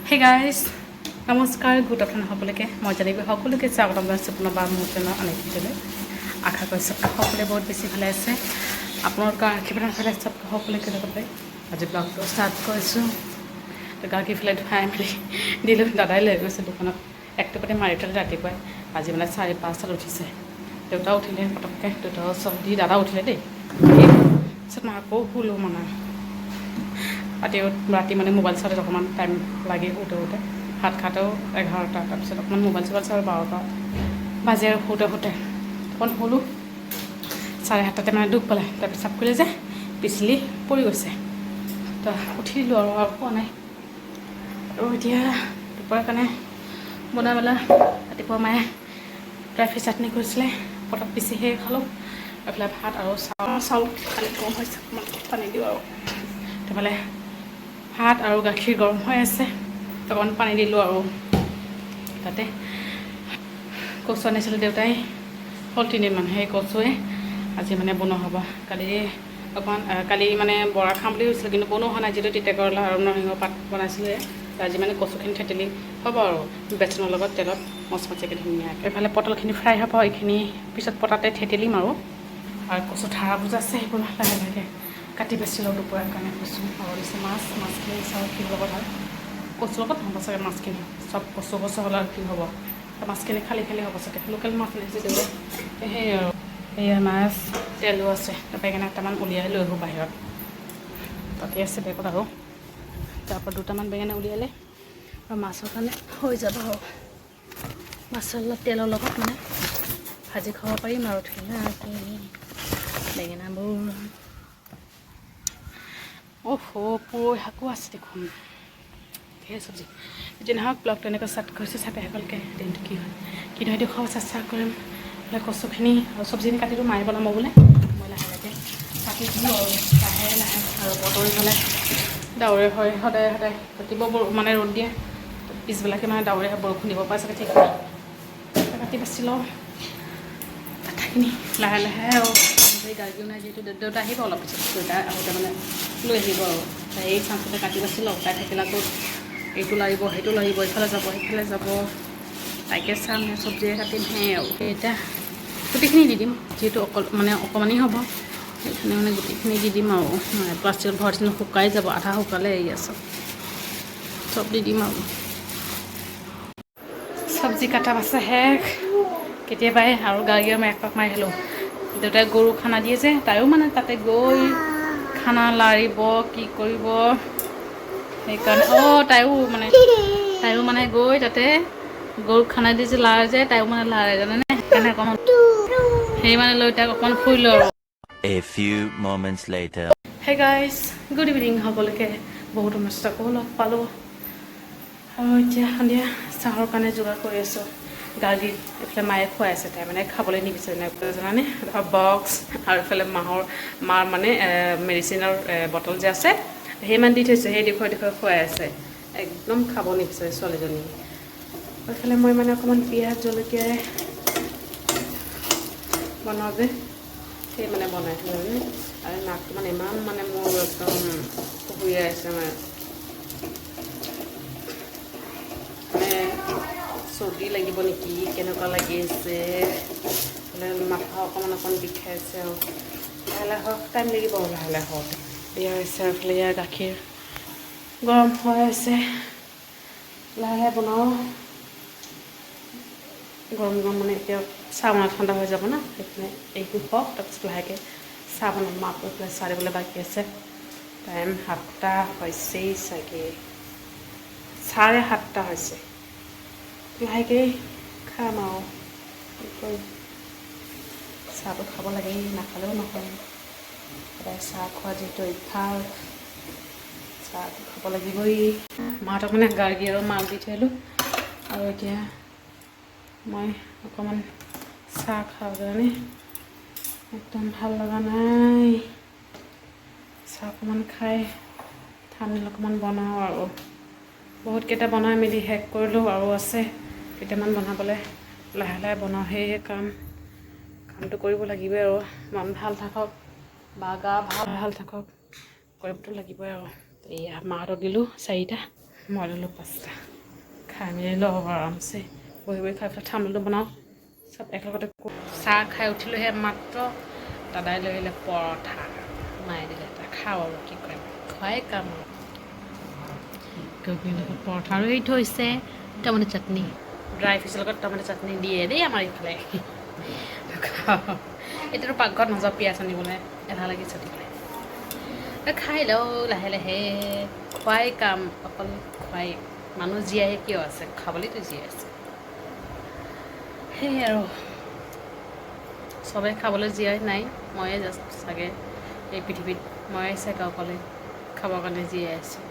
Hey guys, নমস্কাৰ good afternoon সকলোকে মই জানিবি সকলোকে স্বাগতম জনাইছোঁ পুনৰবাৰ মোৰ চেনেল অনেক ভিডিঅ'লৈ আশা কৰিছোঁ সকলোৱে বহুত বেছি ভালে আছে আপোনালোকৰ আশীৰ্বাদ ভালে আছে সকলোকে লগতে আজি ব্লগটো ষ্টাৰ্ট কৰিছোঁ তো গাখীৰ ফেলাই ধুৱাই মেলি দিলোঁ দাদাই লৈ গৈছে দোকানত একটোপাতে মাৰি থ'লে ৰাতিপুৱাই আজি মানে 5:30 উঠিছে দেউতা উঠিলে পটককৈ দেউতা চব দি দাদা উঠিলে দেই তাৰপিছত মই আকৌ শুলোঁ মানে ৰাতি মানে মোবাইল চাওঁতে অকণমান টাইম লাগে শুওঁতে ভাত খাওঁতেও 11টা তাৰপিছত অকণমান মোবাইল চাওঁ 12টা বাজে আৰু শুওঁতে অকণ শুলোঁ 7:30 মানে দুখ পালে তাৰপিছত চাপ কৰিলে যে পিছলি পৰি গৈছে তো উঠি দিলোঁ আৰু পোৱা নাই আৰু এতিয়া দুপৰীয়াৰ কাৰণে বনাই মেলা ৰাতিপুৱা মায়ে ড্ৰাই ফ্ৰাই চাটনি কৰিছিলে পটক পিচিহে খালোঁ এইফালে ভাত আৰু চাউল খালি কম হৈছে পানী দিওঁ আৰু সেইফালে ভাত আৰু গাখীৰ গৰম হৈ আছে অকণমান পানী দিলোঁ আৰু তাতে কচু আনিছিলোঁ দেউতাই হ'ল 3 দিনমান সেই কচুৱে আজি মানে বনোৱা হ'ব কালি মানে বৰা খাম বুলি কৈছিলোঁ কিন্তু বনোৱা হোৱা নাই যিহেতু তিতা কেৰেলা আৰু নৰসিংহ পাত বনাইছিলে আজি মানে কচুখিনি থেতেলি হ'ব আৰু বেচনৰ লগত তেলত মচমচীয়াকৈ ধুনীয়াকৈ এইফালে পটলখিনি ফ্ৰাই হ'ব এইখিনি পিছত পটাতে থেতেলিম আৰু কচু ঠাৰা ভজা আছে সেইবোৰ লাহে লাহে কাটি বেচিলোঁ দুপৰীয়াৰ কাৰণে কচু আৰু দিছে মাছখিনি চাওঁ কি লগত হয় কচুৰ লগত হ'ব চাগে মাছখিনি চব কচু হ'লে আৰু কি হ'ব মাছখিনি খালি হ'ব চাগে লোকেল মাছ আনিছে দেউতাই সেই আৰু এয়া মাছ তেলো আছে বেঙেনা এটামান উলিয়াই লৈ আহোঁ বাহিৰত তাতে আছে বেগত আৰু তাৰপৰা 2টামান বেঙেনা উলিয়ালে আৰু মাছৰ কাৰণে হৈ যাব আৰু মাছৰ তেলৰ লগত মানে ভাজি খাব পাৰিম আৰু ধুনীয়াকৈ বেঙেনাবোৰ পুৰৈ শাকো আছে দেখোন সেই চব্জি যি নহওক ব্লগটো এনেকৈ ষ্টাৰ্ট কৰিছোঁ চাপে সকলকৈ দিনটো কি হয় কি নহয় দেখুৱাব চেষ্টা কৰিম বোলে কচুখিনি আৰু চব্জিখিনি কাটিটো মায়ে বনাব বোলে মই লাহে লাহে কাটি দিলোঁ আৰু লাহে আৰু বতৰ হ'লে ডাৱৰে হয় সদায় ৰাতিপুৱা মানে ৰ'দ দিয়ে পিছবিলাকে মানে ডাৱৰে বৰষুণ দিব পাৰে চাগে ঠিক কাটি বাচি লওঁ কাটাখিনি লাহে আৰু গাড়ীও নাই যিহেতু দেউতা আহিব অলপ পিছত দেউতা আহোঁতে মানে লৈ আহিব আৰু এই চাঞ্চতে কাটি বাচি লওঁ তাই থাকিলে আকৌ এইটো লাগিব সেইটো লাগিব এইফালে যাব সেইফালে যাব তাইকে চাম চব্জিয়ে কাটিম আৰু এতিয়া গোটেইখিনি দি দিম যিহেতু অকণমানেই হ'ব সেইখিনি মানে গোটেইখিনি দি দিম আৰু প্লাষ্টিকত ভৰাই দিলে শুকাই যাব আধা শুকালে এৰি আছে চব দি দিম আৰু চব্জি কাটা বাচা শেষ কেতিয়াবাই আৰু গাড়ী মই একপাক মাৰি আহিলোঁ দেউতাই গৰু খানা দিয়ে যে তাইও মানে তাতে গৈ খানা লাৰিব কি কৰিব সেইকাৰণে তাইও মানে গৈ তাতে গৰু খানা দি যে লাৰে যে তাইও মানে লাৰে জানেনে সেইকাৰণে অকণমান সেই মানে লৈ তাইক অকণমান ফুৰিলোঁ আৰু A few moments later. Hey guys, good evening সকলোকে বহুত মস্ত আকৌ লগ পালোঁ আৰু এতিয়া সন্ধিয়া চাহৰ কাৰণে যোগাৰ কৰি আছোঁ গাড়ীত এইফালে মায়ে খুৱাই আছে তাই মানে খাবলৈ নিবিচাৰে জানানে বক্স আৰু এইফালে মাৰ মানে মেডিচিনৰ বটল যে আছে সেইমান দি থৈছে সেই দেখুৱাই খুৱাই আছে একদম খাব নিবিচাৰে ছোৱালীজনী এইফালে মই মানে অকণমান পিঁয়াজ জলকীয়াৰে বনাওঁ যে সেই মানে বনাই থৈ মানে আৰু নাকটো মানে ইমান মানে মোৰ একদম শুকুৰিয়াই আছে মানে চৰ্দি লাগিব নেকি কেনেকুৱা লাগি আছে মাথা অকণমান বিষাইছে আৰু লাহে হওক টাইম লাগিব লাহে হওঁতে এয়া হৈছে এইফালে ইয়াৰ গাখীৰ গৰম হৈ আছে লাহে বনাওঁ গৰম মানে এতিয়া চাহ বনাই ঠাণ্ডা হৈ যাব না সেইকাৰণে এইটো হওক তাৰপিছত লাহেকৈ চাহ বনাম মাক এইফালে চাহ দিবলৈ বাকী আছে টাইম 7টা হৈছেই চাগে 7:30 হৈছে লাহেকৈ খাম আৰু চাহটো খাব লাগে নাখালেও নহয় সদায় চাহ খোৱা যিহেতু অভ্যাস চাহটো খাব লাগিবই মাহঁতক মানে গাৰ্গী আৰু মাল দি থৈ আহিলোঁ আৰু এতিয়া মই অকণমান চাহ খাওঁ কাৰণে একদম ভাল লগা নাই চাহ অকণমান খাই ঠাণ্ডা অকণমান বনাওঁ আৰু বহুতকেইটা বনাই মেলি শেষ কৰিলোঁ আৰু আছে কেইটামান বনাবলৈ লাহে লাহে বনাওঁ সেয়ে কামটো কৰিব লাগিবই আৰু মন ভাল থাকক বা গা ভাল থাকক কৰিবতো লাগিবই আৰু এয়া মাহঁতক দিলোঁ 4টা মই ল'লোঁ 5টা খাই মেলি ল'ব আৰামছে বহি বহি খাই পেলাই ঠাণ্ডাটো বনাওঁ চব একেলগতে চাহ খাই উঠিলোঁহে মাত্ৰ দাদাই লৈ আহিলে পৰঠা মায়ে দিলে এটা খাওঁ আৰু কি কৰিম খুৱাই কাম আৰু পৰঠা আৰু এই থৈছে টমেটো চাটনি ড্ৰাই ফিছৰ লগত টমেটো চাটনি দিয়ে দেই আমাৰ এইফালে এতিয়াতো পাকঘৰত নাযাওঁ পিঁয়াজ আনিবলৈ এলাহ লাগিছে দিবলৈ খাই লওঁ লাহে লাহে খুৱাই কাম অকল খুৱাই মানুহ জীয়াই কিয় আছে খাবলৈতো জীয়াই আছে সেয়ে আৰু চবে খাবলৈ জীয়াই নাই ময়ে জাষ্ট চাগে এই পৃথিৱীত ময়ে চাগে অকলে খাবৰ কাৰণে জীয়াই আছোঁ